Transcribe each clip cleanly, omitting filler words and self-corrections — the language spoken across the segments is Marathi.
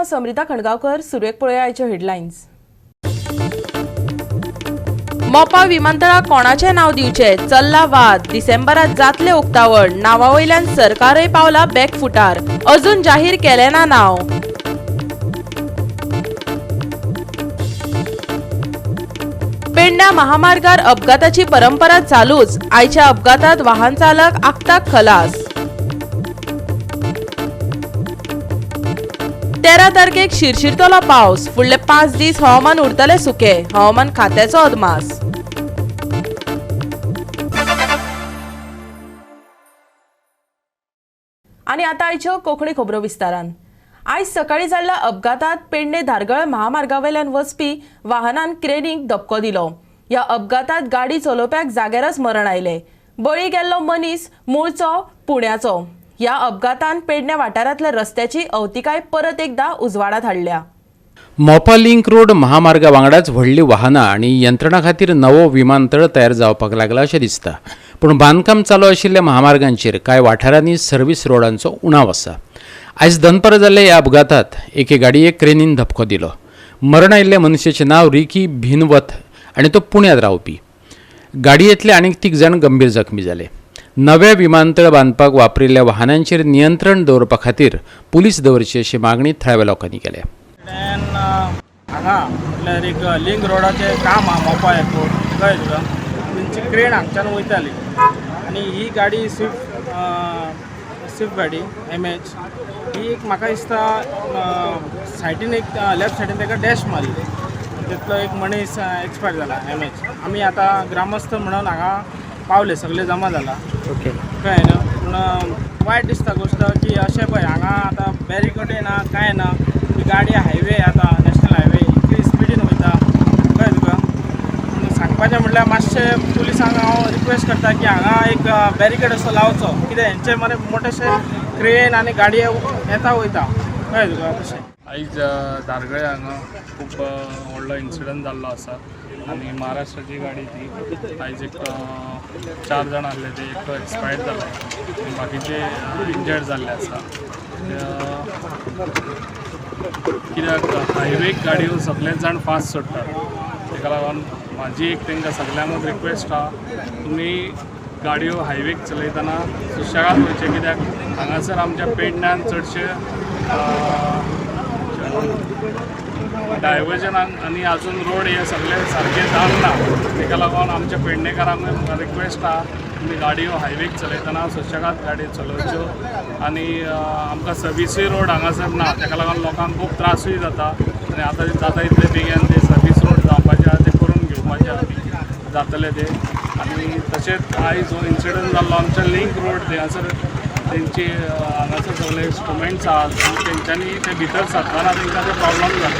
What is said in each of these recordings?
समृता खणगावकर. सुरेख पळया आयच्यो हेडलायन्स. मोपा विमानतळाक कोणाचे नाव दिवचे चल्ला वाद. डिसेंबरात जातले उक्तावण. नावावयल्यान सरकारय पावला बॅकफुटार. अजून जाहीर केले ना नाव. पेडण्या महामार्गार अपघाताची परंपरा चालूच. आयच्या अपघातात वाहन चालक आखताक खलास. 13 तारखेक शिरशिरतलो पावस. फुडले 5 दीस हवामान उरतले सुके. हवामान खात्याचो अदमास. आणि आता आयच्यो कोंकणी खबरो विस्तारान. आयज सकाळी जाल्ल्या अपघातात पेडणे धारगळ महामार्गावयल्यान वचपी वाहनान क्रेनीक धपको दिलो. ह्या अपघातात गाडी चलोवप्याक जाग्यारच मरण आयले. बळी गेल्लो मनीस मूळचो पुण्याचो. ह्या अपघातान पेडणे वाठारांतल्या रस्त्याची अवतिकाय परत एकदा उजवाडात हाडल्या. मोपा लिंक रोड महामार्गा वांगडाच व्हडली वाहनां आनी यंत्रणा खातीर नवो विमानतळ तयार जावपाक लागला अशें दिसता. पूण बांदकाम चालू आशिल्ल्या महामार्गांचेर कांय वाठारांनी सर्व्हिस रोडांचो उणाव आसा. आयज दनपारां जाल्ल्या ह्या अपघातात एके गाडयेक क्रेनीन धपको दिलो. मरण आयिल्ल्या मनशाचें नांव रिकी भिनवथ आनी तो पुण्यात रावपी. गाडयेंतले आनीक 3 जाण गंभीर जखमी जाले. नव्या विमानतळ बांदपाक वापरिल्ल्या वाहनांचेर नियंत्रण दवरपा खातीर पुलीस दवरची अशी मागणी थळाव्या लोकांनी केल्या. हांगा म्हटल्यार एक लिंक रोडाचें काम आहा मोपा एअरपोर्ट कळ्ळें तुका. तेंची क्रेन हांगच्यान वयताली आनी ही गाडी स्विफ्ट गाडी MH ही एक म्हाका दिसता सायडीन एक लेफ्ट सायडीन ताका डॅश मारली. तितलो एक मनीस एक्सपायर जाला MH. आमी आतां ग्रामस्थ म्हणून हांगा पावले, सगळे जमा जाला. ओके कळ्ळें न्हू. पूण वायट दिसता गोश्ट की अशें पळय हांगा आतां बॅरिकेडूय ना कांय ना. ही गाडी हायवे आतां नॅशनल हायवे इतली स्पिडीन वयता कळ्ळें तुका. सांगपाचें म्हणल्यार मातशें पुलिसांक हांव रिक्वेस्ट करता की हांगा एक बॅरिकेड असो लावचो. कित्याक हेंचे मरे मोठेशे क्रेन आनी गाडयो येता वयता कळ्ळें तुका तशें. आयज धारगळे हांगा खूब व्हडलो इन्सिडंट जाल्लो आसा आनी महाराष्ट्राची गाडी ती आयज एक 4 जाण आसले ते एक एक्सपायर्ड जाले, बाकीचे इंजर्ड जाल्ले आसा. कित्याक हायवेक गाडयो सगळेच जाण फास्ट सोडटात. ताका लागून म्हाजी एक तांकां सगळ्यांकूच रिक्वेस्ट आहा, तुमी गाडयो हायवेक चलयतना सुशेगाद वयचे. कित्याक हांगासर आमच्या पेडण्यान चडशे डायवर्जनाक आनी आजून रोड हे सगळे सारके जावंक ना. ताका लागून आमच्या पेडणेकारांक रिक्वेस्ट आहा, तुमी गाडयो हायवेक चलयतना सुशेगाद गाडयो चलोवच्यो. आनी आमकां सर्विसूय रोड हांगासर ना, ताका लागून लोकांक खूब त्रासूय जाता. आनी आतां जाता इतले बेगीन ते सर्वीस रोड जावपाचे आहा ते करून घेवपाचे जातले ते. आनी तशेंच आयज जो इन्सिडंट जाल्लो आमच्या लिंक रोड थंयसर तेंची हांगासर सगळे इंस्ट्रुमेंट्स आहात तेंच्यांनी ते भितर सरतना तांकां ते प्रॉब्लम जाले.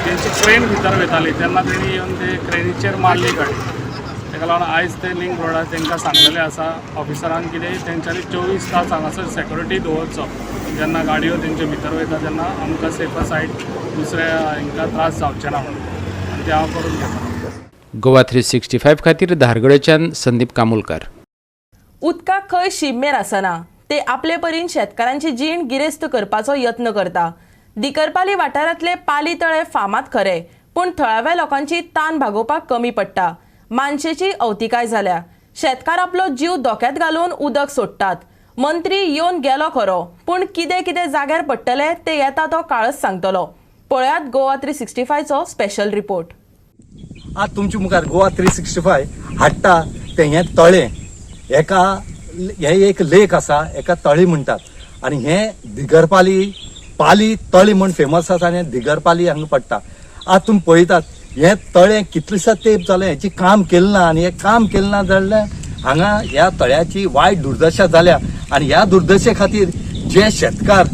तेंची क्रेन भितर वयताली तेन्ना तेणी येवन ते क्रेनीचेर मारली गाडी. ताका लागून आयज ते लिंक रोडार तांकां सांगलेलें आसा ऑफिसरांक कितें तेंच्यांनी 24 तास हांगासर सेक्युरिटी दवरचो. जेन्ना गाडयो तेंचे भितर वयता तेन्ना आमकां सेफ सायड दुसऱ्या हांकां त्रास जावचे ना म्हणून, आनी ते हांव करून घेता. गोवा 365 खातीर धारगळेच्यान संदीप कामुलकार. उदकाक खंय शीममेर आसना. ते आपले परीन शेतकारांची जीण गिरेस्त करपाचो यत्न करता. दिकरपाली वाठारांतले पाली तळे फामाद खरे, पूण थळाव्या लोकांची तान भागोवपाक कमी पडटा. मानशेची अवतिकाय जाल्या. शेतकार आपलो जीव धोक्यात घालून उदक सोडटात. मंत्री येवन गेलो खरो, पूण कितें कितें जाग्यार पडटले ते येता तो काळच सांगतलो. पळयात गोवा 365 चो स्पेशल रिपोर्ट. आज तुमच्या मुखार गोवा 365 हाडटा ते हे तळे. हे एक लेक आसा, एका तळी म्हणटात. आनी हे दिगरपाली पाली तळी म्हण फेमस आसा आनी दिगरपाली हांगा पडटा. आज तुमी पळयतात हे तळें कितलेशे तेंप जालें हेची काम केलें ना. आनी हें काम केलें ना जाल्यार हांगा ह्या तळ्याची वायट दुर्दशा जाल्या. आनी ह्या दुर्दशे खातीर जे शेतकार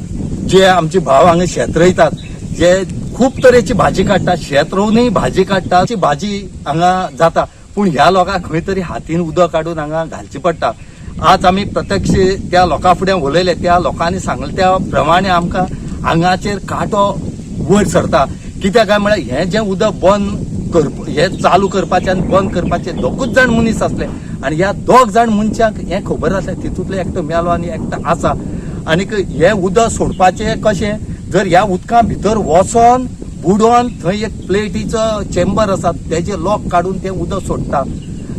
जे आमचे भाव हांगा शेत रोयतात, जे खूब तरेची भाजी काडटा, शेत रोवनूय भाजी काडटा, भाजी हांगा जाता. पूण ह्या लोकांक खंय तरी हातीन उदक काडून हांगा घालचें पडटा. आज आमी प्रत्यक्ष त्या लोकां फुडें उलयले, त्या लोकांनी सांगले त्या प्रमाणे आमकां हांगाचेर कांटो वयर सरता. कित्याक काय म्हळ्यार हें जें उदक बंद हे चालू करपाचें आनी बंद करपाचें 2 जाण मनीस आसले. आनी ह्या 2 जाण मनशांक हें खबर आसलें तितूंतलो एकटो मेलो आनी एकटो आसा. आनीक हें उदक सोडपाचें कशें जर ह्या उदका भितर वचोन बुडोन थंय एक प्लेटीचो चेंबर आसा तेजे लॉक काडून ते उदक सोडटा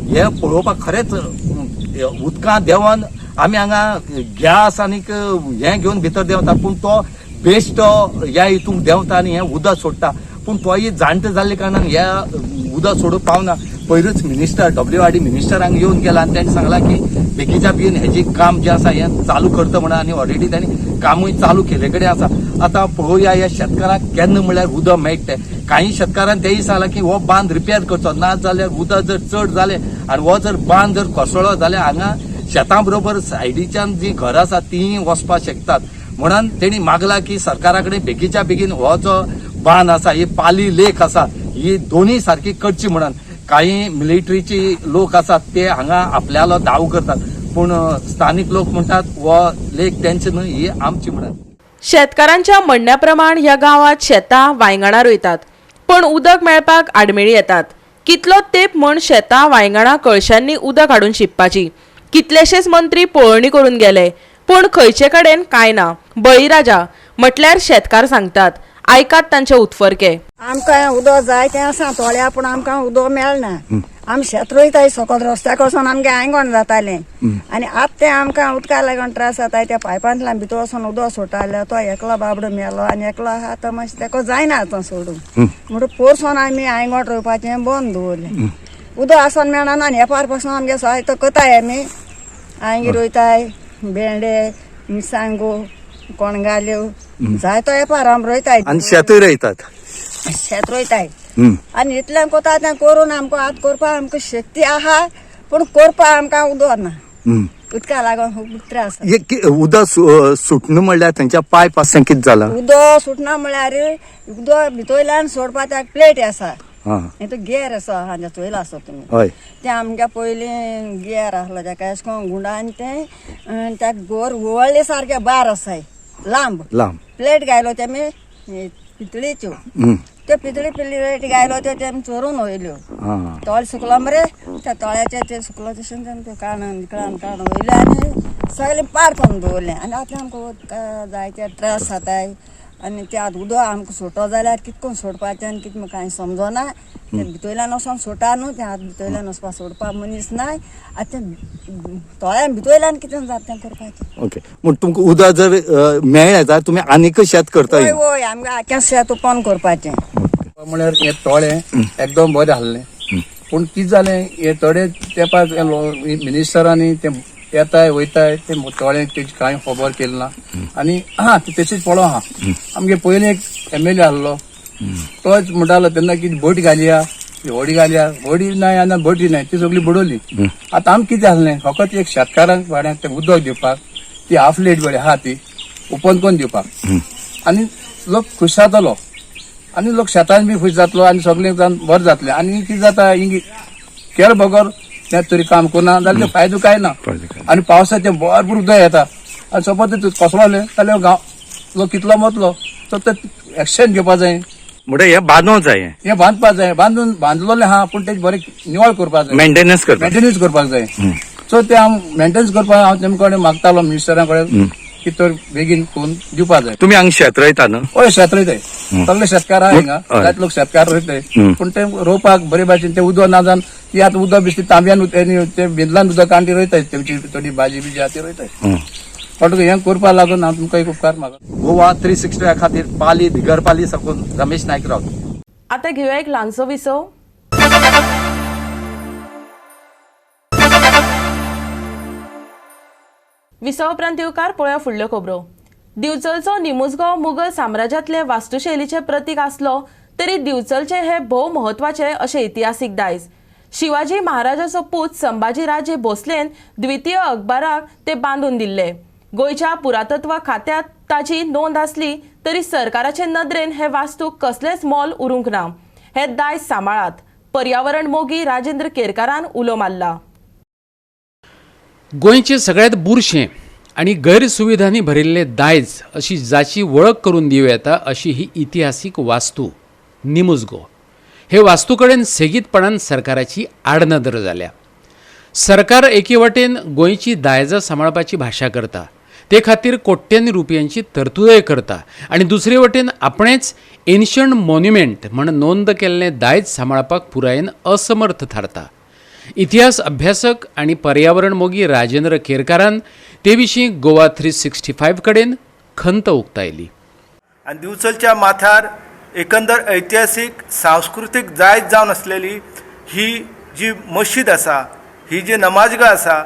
हे पळोवपाक खरेंच उदकां देंवन आमी हांगा गॅस आनीक हें घेवन भितर देंवता पूण तो बेस्ट ह्या हितूंक देंवता आनी हें उदक सोडटा पूण तोय जाणटो जाल्ले कारणान ह्या उदक सोडूंक पावना पयरूच मिनिस्टर WRD मिनिस्टर हांगा येवन गेला आनी ताणें सांगलां की बेगीच्या बेगीन हेजें काम जें आसा हें चालू करता म्हणून आनी ऑलरेडी तांणी कामूय चालू केले कडेन आसा आतां पळोवया ह्या शेतकारांक केन्ना म्हळ्यार उदक मेळटा तें काही शेतकारांक तेय सांगलां की हो बांद रिपेर करचो ना जाल्यार उदक जर चड जालें आनी हो जर बांद जर कोसळ्ळो जाल्यार हांगा शेतां बरोबर सायडीच्यान जीं घरां आसात तीं वचपाक शकतात म्हणून तेणी मागला की सरकारा कडेन बेगीच्या बेगीन हो जो बांद आसा ही पाली लेक आसा ही दोन्ही सारखी करची म्हणून काही मिलिटरीची लोक आसात ते हांगा आपल्यालो दाव करतात पूण स्थानिक लोक म्हणटात हो लेक तेंची न्हय ही आमची म्हणून शेतकारांच्या म्हणण्याप्रमाण ह्या गावात शेतां वांयगणां रोयतात पण उदक मेळपाक आडमेळी येतात कितलो तेंप म्हण शेतां वांयगणां कळशांनी उदक हाडून शिंपपाची कितलेशेच मंत्री पळोवणी करून गेले पूण खंयचे कडेन कांय ना बळीराजा म्हटल्यार शेतकार सांगतात आयकात तांचे उतफरके आमकां उदक जाय तें आसा थोड्या पूण आमकां उदक मेळना आमी शेत रोयताय सकयल रस्त्या कडसून आमगे आंगण जातालें आनी आतां तें आमकां उदका लागून त्रास जाताय त्या पायपांतल्यान भितर वचून उदक सोडटाले तो एकलो बाबडो मेलो आनी एकलो आहा तो मातशें तेका जायना आतां सोडून म्हणून पोरसून आमी आंगण रोवपाचें बंद दवरलें उदक आसन मेळना आनी हेपार पासून आमगे सहाय तो करताय आमी आंगी रोयताय भेंडे मिरसांगो कोणगाल्यो जाय तो येपार आमी रोयताय आनी शेतूय रोयतात शेत रोयताय आनी इतलें कोता तें करून आमकां आतां करपाक आमकां शक्ती आहा पूण करपाक आमकां उदक ना उदका लागून खूब त्रास उदक सुटना म्हणल्यार थंयच्या पायप आसा कितें जालां उदक सुटना म्हळ्यार उदक भितरल्यान सोडपाक त्या प्लेट आसा तो गेर आसा हांगा चोयला आसा तुमी हय ते आमगे पयलीं गेर आसलो तेका अशें करून गुंडान तें त्या गोर व्हडले सारके बार आसाय लांब प्लेट घायलो तेमी पितळेच्यो त्यो पितळी प्लेट घायलो त्यो तेमी चोरून वयल्यो तोळ सुकलो मरे त्या तळ्याचे ते सुकलो तशें तेमी काडून वयले आनी सगळें पाड करून दवरलें आनी आतां आमकां उदका जायते त्रास जाताय आनी ते आतां उदक आमकां सोडटो जाल्यार कितकोन सोडपाचें आनी कितें म्हाका कांय समजना ते भितरल्यान वचोन सोडटा न्हू तें आतां भितरल्यान वचपाक सोडपाक मनीस नाय आतां तें तळ्यान भितरल्यान कितें जाता तें करपाचें ओके म्हण तुमकां उदक जर मेळ्ळें जाल्यार तुमी आनीक शेत करताय वय आमकां आख्या शेत ओपन करपाचें म्हळ्यार हे तोडे एकदम बरें आहलें पूण कितें जालें हे थोडे तेंपार मिनिस्टरांनी ते येताय वयताय ते थोडे तेजी कांय खबर केली ना आनी तशीच पळोव आहा आमगे पयलीं एक MLA आहलो तोच म्हणटालो तेन्ना कितें भट घालया व्हडी घालया व्हडी नाय आनी भटी नाय ती सगळी बुडोवली आतां आमकां कितें आहलें फकत एक शेतकारांक वाड्याक तें उदक दिवपाक ती हाफ लेट बडी आहा ती ओपन करून दिवपाक आनी लोक खूश जातलो आनी लोक शेतान बी खूश जातलो आनी सगळें जावन बरें जातलें आनी कितें जाता हिंग केळ बगर तें तरी काम करना जाल्यार फायदो कांय ना आनी पावसाचें भरपूर उदक येता आनी सपोज ते कोसळ्ळें जाल्यार गांव लोक कितलो मरतलो तो ते एक्शन घेवपा जाय म्हणजे हे बांदूंक जाय हे बांदपाक जाय बांदलोलें आहा पूण तेजे बरें निवळ करपाक जाय मेंटेनन्स करपाक जाय सो ते हांव मेंटेनन्स करपाक हांव तेमचे कडेन मागतालो मिनिस्टरा कडेन की तर बेगीन करून दिवपाक जाय तुमी हांगा शेत रोयता न्हू हय शेत रोयताय सगळे शेतकार आहा हिंगा जायते लोक शेतकार रोयताय पूण ते रोवपाक बरे भाशेन ते उदक ना जावन ती आतां उदक बिस्ती तांब्यान ते बिंदलान उदक आनी ती रोयताय तेमची थोडी भाजी बिजी आहा ती रोयताय पण हें करपा लागून हांव तुमकां एक उपकार मागता गोवा 360 खातीर पाली दिगरपाली साकून रमेश नायक रावता आता घेऊया एक ल्हानसो विसव विसव उपरांत येवकार पळोवया फुडल्यो खबरो दिवचलचो निमुजगांव मुघल साम्राज्यांतले वास्तुशैलीचे प्रतीक आसलो तरी दिवचलचे हे भोव महत्वाचे अशे इतिहासीक दायज शिवाजी महाराजाचो पूत संभाजीराजे भोसलेन द्वितीय अकबराक ते बांदून दिल्ले गोंयच्या पुरातत्व खात्यात ताची नोंद आसली तरी सरकाराचे नदरेन हे वास्तू कसलेच मोल उरूंक ना हे दायज सांबाळात पर्यावरण मोगी राजेंद्र केरकारान उलो मारला गोंयचे सगळ्यात बुरशें आणि गैरसुविधांनी भरिल्ले दायज अशी जाची वळख करून दिवं येता अशी ही इतिहासीक वास्तू निमुजगो हे वास्तू कडेन सेगीतपणान सरकाराची आडनदर जाल्या सरकार एके वटेन गोंयची दायजां सांबाळपाची भाशा करता ते खातीर कोट्यांनी रुपयांची तरतूदय करता आनी दुसरे वटेन आपणेच एन्शंट मॉन्युमेंट म्हण नोंद केल्लें दायज सांबाळपाक पुरायेन असमर्थ थारता. इतिहास अभ्यासक आनी पर्यावरण मोगी राजेंद्र केरकारान ते विशीं गोवा 365 कडेन खंत उक्तायली. आनी दिवचलच्या माथ्यार एकंदर ऐतिहासीक सांस्कृतीक जायज जावन आसलेली ही जी मशीद आसा, ही जी नमाजगा आसा,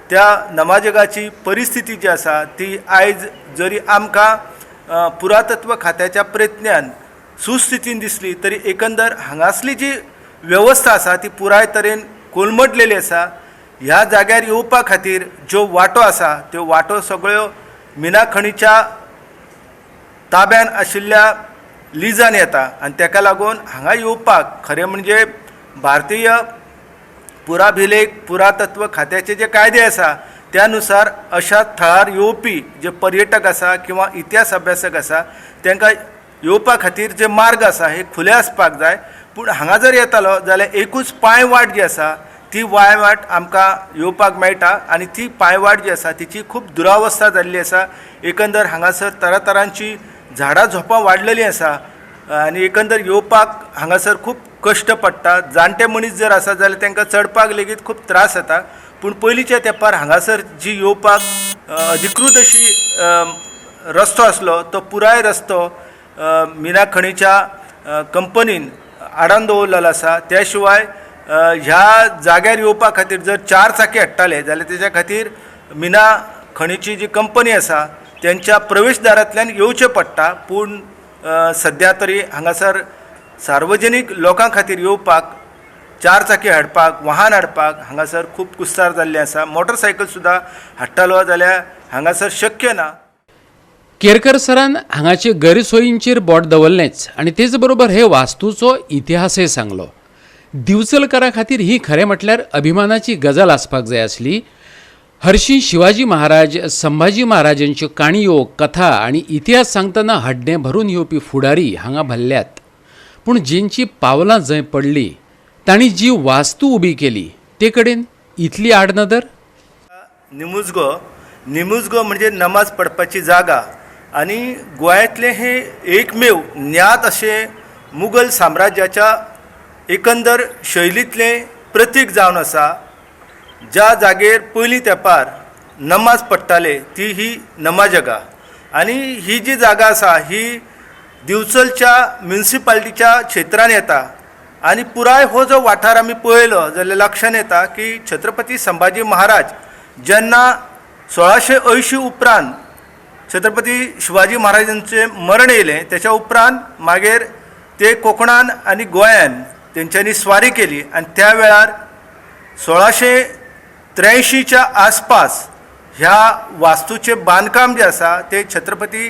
त्या नमाजगाची परिस्थिती जी आसा ती आयज जरी आमकां पुरातत्व खात्याच्या प्रयत्नान सुस्थितीन दिसली तरी एकंदर हांगासली जी वेवस्था आसा ती पुराय तरेन कोलमडलेली आसा. ह्या जाग्यार येवपा खातीर ज्यो वाटो आसा त्यो वाटो सगळ्यो मिना खणीच्या ताब्यान आशिल्ल्या लिजान येता आनी ताका लागून हांगा येवपाक खरें म्हणजे भारतीय पुराभिलेख पुरातत्व खात्याचे जे कायदे आसा त्यानुसार अशा थळार येवपी जे पर्यटक आसा किंवा इतिहास अभ्यासक आसा तांकां येवपा खातीर जे मार्ग आसा हे खुले आसपाक जाय. पूण हांगा जर येतालो जाल्यार एकूच पांयवाट जी आसा ती पांयवाट आमकां येवपाक मेळटा आनी ती पांयवाट जी आसा तिची खूब दुरावस्था जाल्ली आसा. एकंदर हांगासर तरातरांची झाडां झोपां वाडलेलीं आसा आनी एकंदर येवपाक हांगासर खूब कश्ट पडटा. जाणटे मनीस जर आसा जाल्यार तांकां चडपाक लेगीत खूब त्रास जाता. पूण पयलींच्या तेंपार हांगासर जी येवपाक अधिकृत अशी रस्तो आसलो तो पुराय रस्तो मिना खणीच्या कंपनीन आडावन दवरलेलो आसा. त्या शिवाय ह्या जाग्यार येवपा खातीर जर 4 चाकी हाडटाले जाल्यार तेच्या खातीर मिना खणीची जी कंपनी आसा त्यांच्या प्रवेशदारांतल्यान येवचें पडटा. पूण सद्या तरी हांगासर सार्वजनीक लोकां खातीर येवपाक 4 चाकी हाडपाक वाहन हाडपाक हांगासर खूब कुस्तार जाल्लें आसा. मोटरसायकल सुद्दां हाडटालो जाल्यार हांगासर शक्य ना. केरकर सरान हांगाचे गैरसोयींचेर बोट दवरलेंच आनी तेच बरोबर हे वास्तूचो इतिहासय सांगलो. दिवचलकारा खातीर ही खरें म्हटल्यार अभिमानाची गजाल आसपाक जाय आसली. हरशीं शिवाजी महाराज संभाजी महाराजांच्यो काणयो कथा आनी इतिहास सांगतना हड्डें भरून येवपी फुडारी हांगा भल्ल्यात. पूण जेंची पावलां जंय पडली तांणी जी वास्तू उबी केली ते कडेन इतली आडनदर. निमुजगो म्हणजे नमाज पडपाची जागा आनी गोंयांतलें हे एकमेव ज्ञात अशें मुघल साम्राज्याच्या एकंदर शैलींतलें प्रतीक जावन आसा. ज्या जागेर पयलीं तेंपार नमाज पडटाले ती ही नमाजगा आनी ही जी जागा आसा ही दिवचलच्या म्युनिसिपालिटीच्या क्षेत्रान येता. आनी पुराय हो जो वाठार आमी पळयलो जाल्यार लक्षांत येता की छत्रपती संभाजी महाराज जेन्ना 1680 उपरांत छत्रपती शिवाजी महाराजांचें मरण येयलें तेच्या उपरांत मागीर ते कोंकणान आनी गोंयान तेंच्यांनी स्वारी केली आनी त्या वेळार 1683च्या आसपास ह्या वास्तूचें बांदकाम जें आसा तें छत्रपती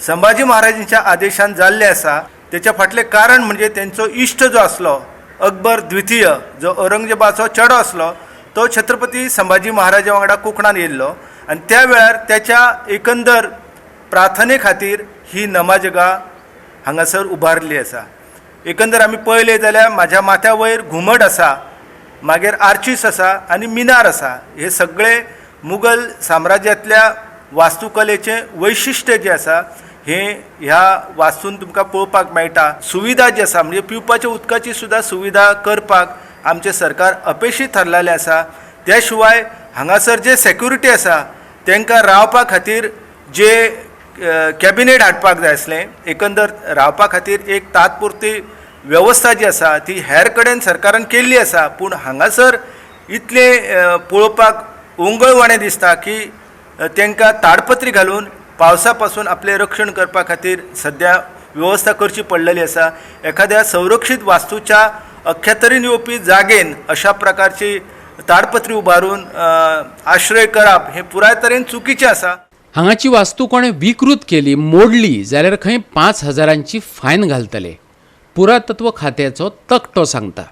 संभाजी महाराजांच्या आदेशान जाल्लें आसा. तेच्या फाटलें कारण म्हणजे तेंचो इश्ट जो आसलो अकबर द्वितीय जो औरंगजेबाचो चेडो आसलो तो छत्रपती संभाजी महाराजा वांगडा कोंकणान येयल्लो आनी त्या वेळार त्याच्या एकंदर प्रार्थने खातीर ही नमाजगा हांगासर उबारली आसा. एकंदर आमी पळयलें जाल्यार म्हाज्या माथ्या वयर घुमट आसा, मागीर आर्चीस आसा आनी मिनार आसा. हे सगळे मुघल साम्राज्यांतल्या वास्तुकलेचें वैशिश्ट्य जें आसा हें ह्या वास्तून तुमकां पळोवपाक मेळटा. सुविधा जी आसा म्हणजे पिवपाच्या उदकाची सुद्दां सुविधा करपाक आमचें सरकार अपेक्षीत थारलेलें आसा. त्या शिवाय हांगासर जे सेक्युरिटी आसा तांकां रावपा खातीर जे कॅबिनेट हाडपाक जाय आसलें, एकंदर रावपा खातीर एक तात्पुरती वेवस्था जी आसा ती हेर कडेन सरकारान केल्ली आसा. पूण हांगासर इतलें पळोवपाक ओंगळवाणें दिसता की तांकां ताडपत्री घालून पावसा पासून आपलें रक्षण करपा खातीर सद्या वेवस्था करची पडलेली आसा. एखाद्या संरक्षीत वास्तूच्या अख्ख्या तरेन येवपी जागेन अशा प्रकारची ताडपत्री उबारून आश्रय करप हें पुराय तरेन चुकीचें आसा. हांगाची वास्तू कोणें विकृत केली मोडली जाल्यार खंय 5,000ची फायन घालतले. पुरातत्व खात्याचो तकटो सांगता.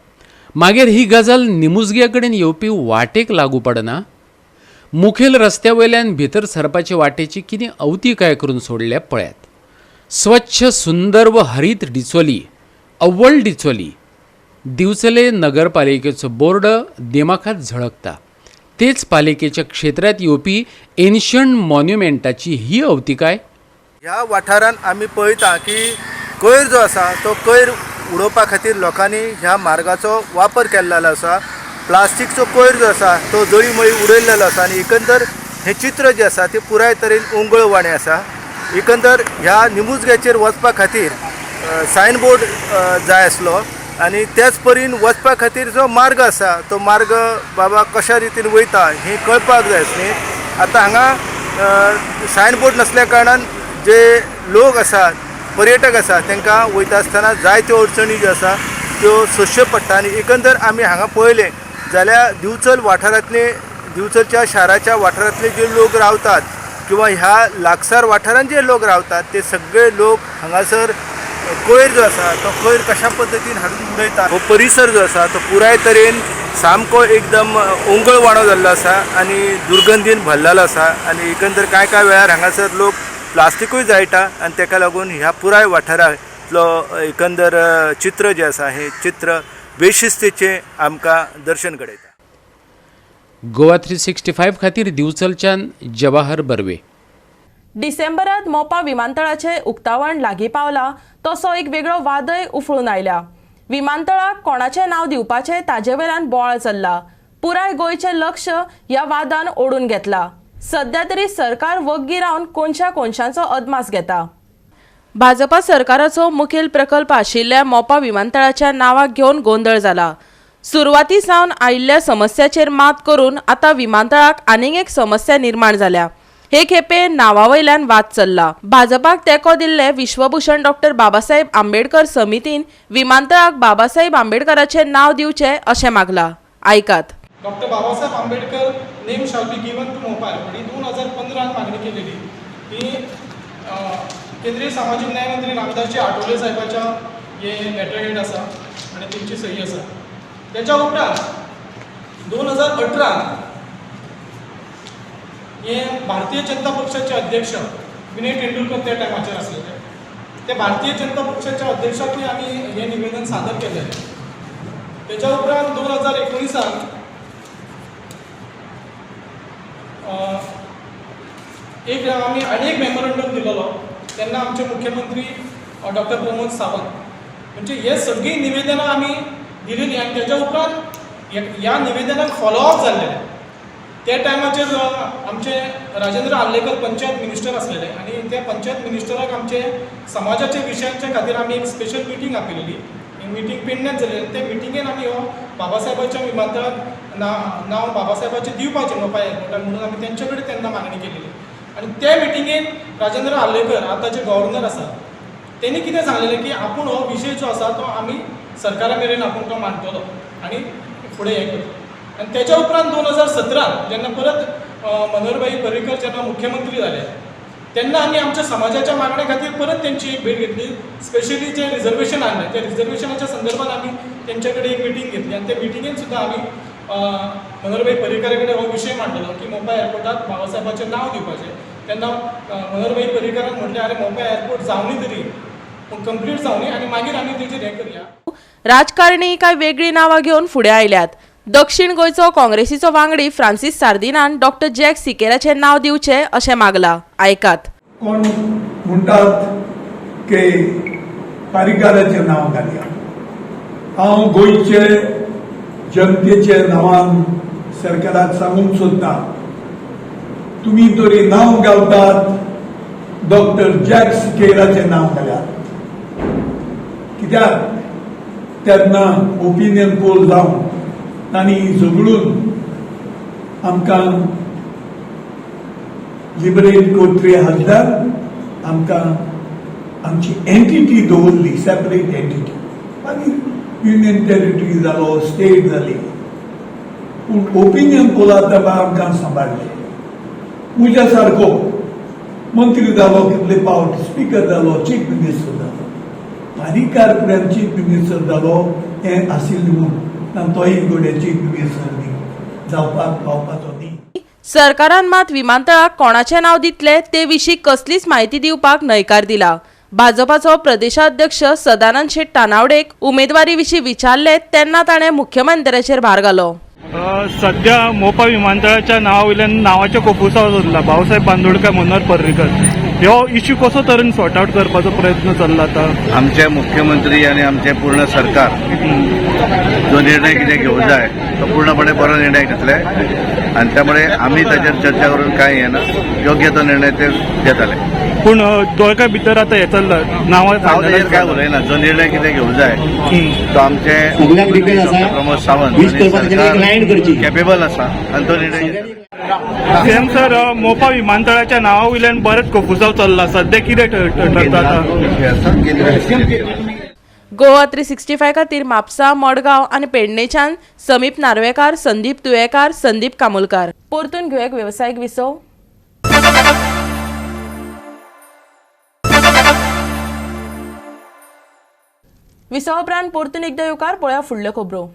मागीर ही गजाल निमुजग्या कडेन येवपी वाटेक लागू पडना. मुखेल रस्त्या वयल्यान भितर सरपाचे वाटेची कितें अवतिकाय करून सोडल्या पळयात. स्वच्छ सुंदर व हरीत डिचोली, अव्वल डिचोली. दिवचले नगरपालिकेचो बोर्ड दिमाखात झळकता. तेच पालिकेच्या क्षेत्रात येवपी एन्शंट मॉन्युमेंटाची ही अवतिकाय. ह्या वाठारांत आमी पळयता की कोयर जो आसा तो कोयर उडोवपा खातीर लोकांनी ह्या मार्गाचो वापर केल्लो आसा. प्लास्टीकचो कोयर जो आसा तो जळी मळी उडयल्लो आसा आनी एकंदर हें चित्र जें आसा तें पुराय तरेन ओंगळवाणें आसा. एकंदर ह्या निमुजग्याचेर वचपा खातीर सायनबोर्ड जाय आसलो आनी त्याच परीन वचपा खातीर जो मार्ग आसा तो मार्ग बाबा कशा रितीन वयता हें कळपाक जाय आसलें. आतां हांगा सायनबोर्ड नसल्या कारणान जे लोक आसात पर्यटक आसात तांकां वयता आसतना जायत्यो अडचणी ज्यो आसा त्यो सोंसच्यो पडटा. आनी एकंदर आमी हांगा पळयलें जाल्यार दिवचल वाठारांतले दिवचलच्या शाराच्या वाठारांतले जे लोक रावतात किंवा ह्या लागसार वाठारांत जे लोक रावतात ते सगळे लोक हांगासर कोयर जो आसा तो कोयर कशा पद्दतीन हाडून उडयता. हो परिसर जो आसा तो पुराय तरेन सामको एकदम ओंगळवाणो जाल्लो आसा आनी दुर्गंधीन भरलेलो आसा. आनी एकंदर कांय वेळार हांगासर लोक प्लास्टिकूय जायटा आनी ताका लागून ह्या पुराय वाठारांतलो एकंदर चित्र जें आसा हें चित्र बेशिस्तीचें आमकां दर्शन घडयता. गोवा 365 खातीर दिवचलच्यान जवाहर बर्वे. डिसेंबरांत मोपा विमानतळाचें उक्तावण लागीं पावला तसो एक वेगळो वादय उफळून आयल्या. विमानतळाक कोणाचें नांव दिवपाचें ताजे वयल्यान बोवाळ चल्ला. पुराय गोंयचें लक्ष ह्या वादान ओडून घेतला. सध्या तरी सरकार वग्गी रावन कोनशांचो अदमास घेता. भाजपा सरकाराचो मुखेल प्रकल्प आशिल्ल्या मोपा विमानतळाच्या नांवाक घेवन गोंधळ जाला. सुरवाती सावन आयिल्ल्या समस्याचेर मात करून आतां विमानतळाक आनीक एक समस्या निर्माण जाल्या. हे खेपे नांवा वयल्यान वाद चल्ला. भाजपाक तेंको दिल्ले विश्वभूषण डॉ बाबासाहेब आंबेडकर समितीन विमानतळाक बाबासाहेब आंबेडकराचें नांव दिवचें अशें मागलां. आयकात. Doctor Babasaheb Ambedkar name shall be given to Mopa airport ही 2015 मागणी केलेली. ही केंद्रीय सामाजिक न्याय मंत्री रामदासजी आठवले साहेबाच्या हे लेटर हेड आसा आनी तेंची सही आसा. त्याच्या उपरांत 2018 हे भारतीय जनता पक्षाचे अध्यक्ष विनय तेंडुलकर त्या टायमाचेर आसलेले. ते भारतीय जनता पक्षाच्या अध्यक्षाकूय आमी हे निवेदन सादर केलें. त्याच्या उपरांत 2019 एक आमी आनी एक मेमोरंडम दिलेलो. तेन्ना आमचे मुख्यमंत्री डॉक्टर प्रमोद सावंत म्हणजे हे सगळी निवेदनां आमी दिलेली आनी तेच्या उपरांत ह्या निवेदनाक फॉलोअप जाल्लेले. त्या टायमाचेर आमचे राजेंद्र आर्लेकर पंचायत मिनिस्टर आसलेले आनी त्या पंचायत मिनिस्टराक आमचे समाजाच्या विशयांच्या खातीर आमी एक स्पेशल मिटींग आपयलेली. ही मिटींग पेडण्यात जालेली. त्या मिटींगेन आमी हो बाबासाहेबाच्या विमानतळाक नांव बाबासाहेबाचें दिवपाचें मोपा एअरपोर्टाक म्हणून आमी तेंचे कडेन तेन्ना मागणी केलेली. आनी त्या मिटींगेन राजेंद्र आर्लेकर आतांचे गव्हर्नर आसा तेणी कितें सांगलेलें की आपूण हो विशय जो आसा तो आमी सरकारा मेरेन आपूण तो मांडटलो आनी फुडें हें करतलो. आनी तेच्या उपरांत 2017 जेन्ना परत मनोहरभाई पर्रीकर जेन्ना मुख्यमंत्री जाले तेन्ना आमी आमच्या समाजाच्या मागणे खातीर परत तेंची एक भेट घेतली. स्पेशली जे रिजर्वेशन हाडलें त्या रिजर्वेशनाच्या संदर्भात आमी तेंचे कडेन एक मिटींग घेतली आनी त्या मिटींगेन सुद्दां आमी मनोहरभाई पर्रीकरा कडेन हो विशय मांडलो की मोपा एअरपोर्टाक बाबासाहेबाचें नांव दिवपाचें. तेन्ना मनोहरभाई पर्रीकरान म्हटलें अरे मोपा एअरपोर्ट जावनी तरी पूण कंप्लीट जावनी आनी मागीर आमी तेजेर हें करया. राजकारणी कांय वेगळी नांवां घेवन फुडें आयल्यात. दक्षिण गोंयचो काँग्रेसीचो वांगडी फ्रांसीस सार्दिनान डॉ जॅक सिकेराचें नांव दिवचें अशें मागलां. आयकात. कोण म्हणटात की पारीकाराचें नांव घालया. हांव गोंयचे जनतेचे नांवान सरकाराक सांगूंक सोदतां तुमी तरी नांव घालतात डॉ जॅक सिकेराचें नांव घाल्यात. कित्याक तेन्ना ओपिनियन पोल जावन तांणी झगडून आमकां लिबरेट कोर्ट्रे हाडल्यार आमकां आमची एंटिटी दवरली सेपरेट एंटिटी. मागीर युनियन टेरिटरी जालो स्टेट जाली पूण ओपिनियन पोला तेन्ना आमकां सांबाळले. म्हज्या सारको मंत्री जालो कितले फावट स्पीकर जालो चीफ मिनिस्टर जालो पारीकार पर्यंत चीफ मिनिस्टर जालो हें आशिल्लें म्हूण तोय घोडे चीफ मिनिस्टर जावपाक पावपाचो न्ही. सरकारान मात विमानतळाक कोणाचें नांव दितले ते विशीं कसलीच म्हायती दिवपाक न्हयकार दिला. भाजपाचो प्रदेशाध्यक्ष सदानंद शेट तानावडेक उमेदवारी विशीं विचारले तेन्ना ताणें मुख्यमंत्र्याचेर भार घालो. सध्या मोपा विमानतळाच्या नांवावयल्यान नांवाच्या कोफुसांव जाल्ला भाऊसाहेब बांदोडकर मनोहर पर्रीकर ह्यो इश्यू कसो तरेन सॉर्ट आउट करपाचो प्रयत्न चल्ला आतां. आमचे मुख्यमंत्री आणि आमचे पूर्ण सरकार जो निर्णय कितें घेवंक जाय तो पूर्णपणे बरो निर्णय घेतले आणि त्यामुळे आम्ही ताचेर चर्चा करून कांय येना योग्य तो निर्णय ते घेतले. पूण दोळ्या भितर आतां हें चल्ला नांवां हांव ताचेर काय उलयना. जो निर्णय कितें घेवंक जाय तो आमचे प्रमोद सावंत कॅपेबल आसा आणि तो निर्णय घेतला. सेम सर मोपा विमानतळाच्या नांवावयल्यान बरेच कोफुसांव चल्ला सध्या कितें ठरता आतां. गोवा 365 खातीर म्हापसा मडगांव आनी पेडणेच्यान समीप नार्वेकार, संदीप तुयेकार, संदीप कामोलकार. परतून घेऊया एक वेवसायीक विसव. विसव उपरांत परतून एकदां येवकार पळया फुडल्यो खबरो.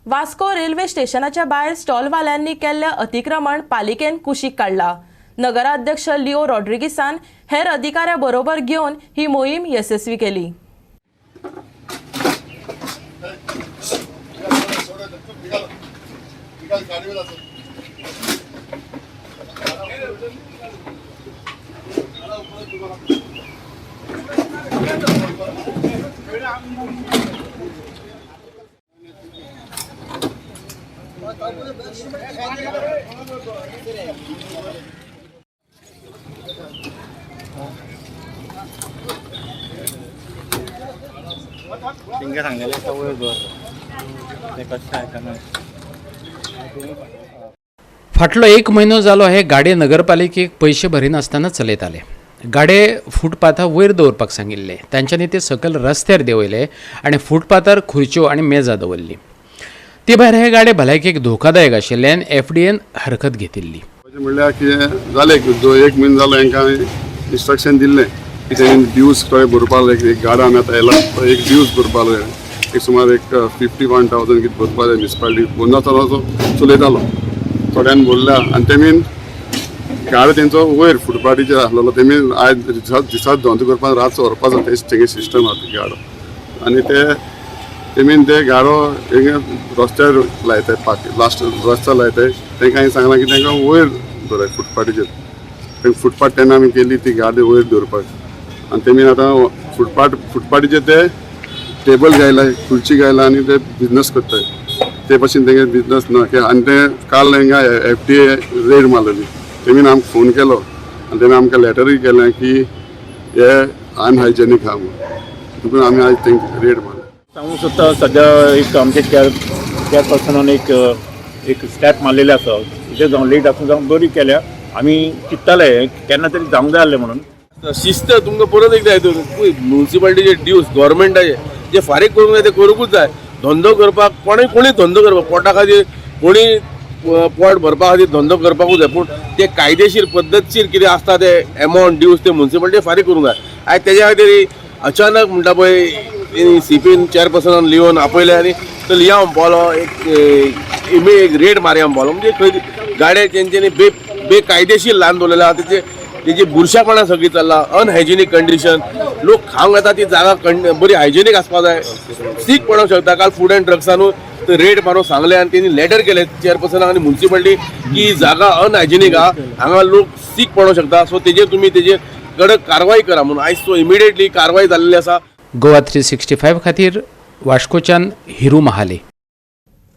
वास्को रेल्वे स्टेशनाच्या भायर स्टॉलवाल्यांनी केल्ले अतिक्रमण पालिकेन कुशीक काडला. नगराध्यक्ष लिओ रॉड्रिगीसान हेर अधिकाऱ्या बरोबर घेवन ही मोहीम यशस्वी केली. तिंका सांगलेले सवय दवर ते कशें आयकना. फाटलो 1 म्हयनो जालो हे गाडे नगरपालिकेक पयशे भरिनासतना चलयताले. गाडे फुटपाथा वयर दवरपाक सांगिल्ले. तांच्यांनी ते सकयल रस्त्यार देंवयले आनी फुटपाथार खुर्च्यो आनी मेजां दवरली. ते भायर हे गाडे भलायकेक धोकादायक आशिल्ल्यान FDAन हरकत घेतिल्ली. म्हणल्यार कितें जालें 1 म्हयनो जालो हांकां इन्स्ट्रक्शन दिल्लें की तेणी ड्यूज थोडे भरपाक जाय. एक गाडो आमी आतां येयला तो एक ड्यूज भरपाक जाय. एक सुमार 51,000 कितें भरपाक जाय म्युनिसिपालिटी. बोनासो चलयतालो थोड्यान बोलल्या आनी तेमीन गाडो तेंचो वयर फुटपाटीचेर आसलेलो. तेमीन आयज दिसात धंदो करपाक रातचो व्हरपाचो तेंगे सिस्टम आसा गाडो आनी तेमीन ते गाडो रस्त्यार लायताय लास्ट रस्त्यार लायताय. तांकां हांवें सांगलां की तांकां वयर दवराय फुटपाटीचेर. फुटपाथ तेन्ना आमी केली ती गाडी वयर दवरपाक आनी तेमीन आतां फुटपाटीचेर ते टेबल गायलाय खुर्ची गायला आनी ते बिजनस करताय. ते भाशेन तेंगे बिजनस ना आनी ते काल तांकां FDA रेड मारलेली. तेमीन आमकां फोन केलो आनी तेणें आमकां लेटरूय केलें की हे अनहायजेनीक आहा म्हणून. देखून आमी आयज तेंकां रेड मारली. सांगूंक सोदता सध्या एक आमचे केअर पर्सनान एक स्टेप मारलेले आसा. कितें जावं लेट आसूं जावं बरी केल्या. आमी चिंत्ताले केन्ना तरी जावंक जाय आसलें म्हणून. शिस्त तुमकां परत एकदां येता म्युनिसिपालिटीचे ड्यूज गव्हर्मेंटाचे जे फारीक करूंक जाय ते करूंकूच जाय. धंदो करपाक कोणी धंदो करपाक पोटा खातीर कोणी पोट भरपा खातीर धंदो करपाकूच जाय. पूण ते कायदेशीर पद्दतशीर कितें आसता ते एमावंट ड्यूज ते म्युनिसिपालिटी फारीक करूंक जाय. आयज तेज्या खातीर अचानक म्हणटा पळय CPन चेअरपर्सनान लिवन आपयले आनी तो लिया म्हणपालो एक रेड मारया म्हणपालो. म्हणजे खंय गाडे तेंच्यांनी बेकायदेशीर ल्हान दवरलेले आहा. तेजी बुरशापणां सगळीं चल्ला. अनहायजेनीक कंडिशन. लोक खावंक येता ती जागा बरी हायजेनीक आसपाक जाय. सीक पडोंक शकता. काल फूड अँड ड्रग्सानूय रेड मारूंक सांगले आनी तेणी लेटर केले चेअरपर्सनाक आनी म्युनिसिपालिटी की जागा अनहायजेनीक आहा हांगा लोक सीक पडोंक शकता. सो तेजेर कडक कारवाई करा म्हणून आयज सो इमिडिएटली कारवाई जाल्ली आसा. गोवा 365 खातीर वास्कोच्यान हिरू महाले.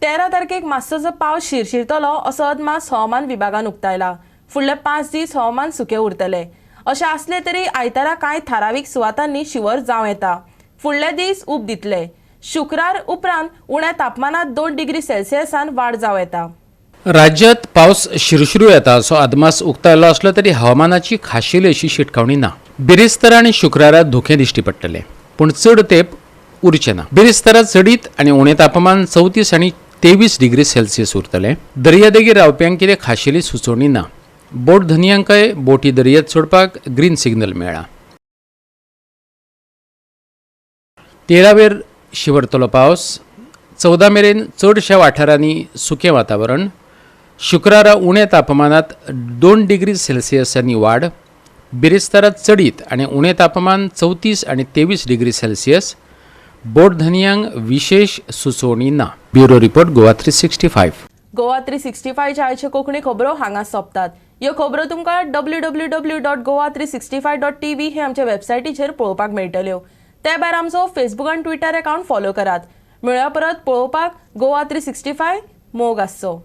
13 तारखेक मातसोचो पावस शिरशिरतलो असो अदमास हवामान विभागान उक्तायला. फुडले 5 दीस हवामान सुके उरतले. अशें आसले तरी आयतारा कांय थारावीक सुवातांनी शिवर जावं येता. फुडले दीस ऊब दितले. शुक्रार उपरांत उण्या तापमानात 2 डिग्री सेल्सियसान वाड जावं येता. राज्यात पावस शिरशिरू येता असो अदमास उक्तायलो असलो तरी हवामानाची खाशेली अशी शिटकावणी ना. बिरेस्तारा आनी शुक्रारात धुकें दिश्टी पडटले पूण चड तेंप उरचे ना. बिरेस्तारा चडीत आनी उणें तापमान 34 आनी 23 डिग्री सेल्सियस उरतले. दर्यादेगेर रावप्यांक कितें खाशेली सुचोवणी ना. बोट धनियांकय बोटी दर्यांत सोडपाक ग्रीन सिग्नल मेळ्ळा. 13 शिवरतलो पावस. 14 मेरेन चडशा वाठारांनी सुकें वातावरण. शुक्रारा उण्या तापमानात 2 डिग्री सेल्सियसांनी वाड. बिरेस्तारात चडीत आनी उणें तापमान 34 आनी 23 डिग्री सेल्सियस. बोट धनियांक विशेष सुचोवणी ना. Bureau report Goa 365. गोवा 365 आयच्यो कोंकणी खबरो हांगा सोंपतात. ह्यो खबरो तुमकां www.goa365.tv हे आमच्या वेबसायटीचेर पळोवपाक मेळटल्यो. ते भायर आमचो फेसबूक आनी ट्विटर अकाउंट फॉलो करात. मेळुया परत पळोवपाक गोवा 365 मोग आसचो.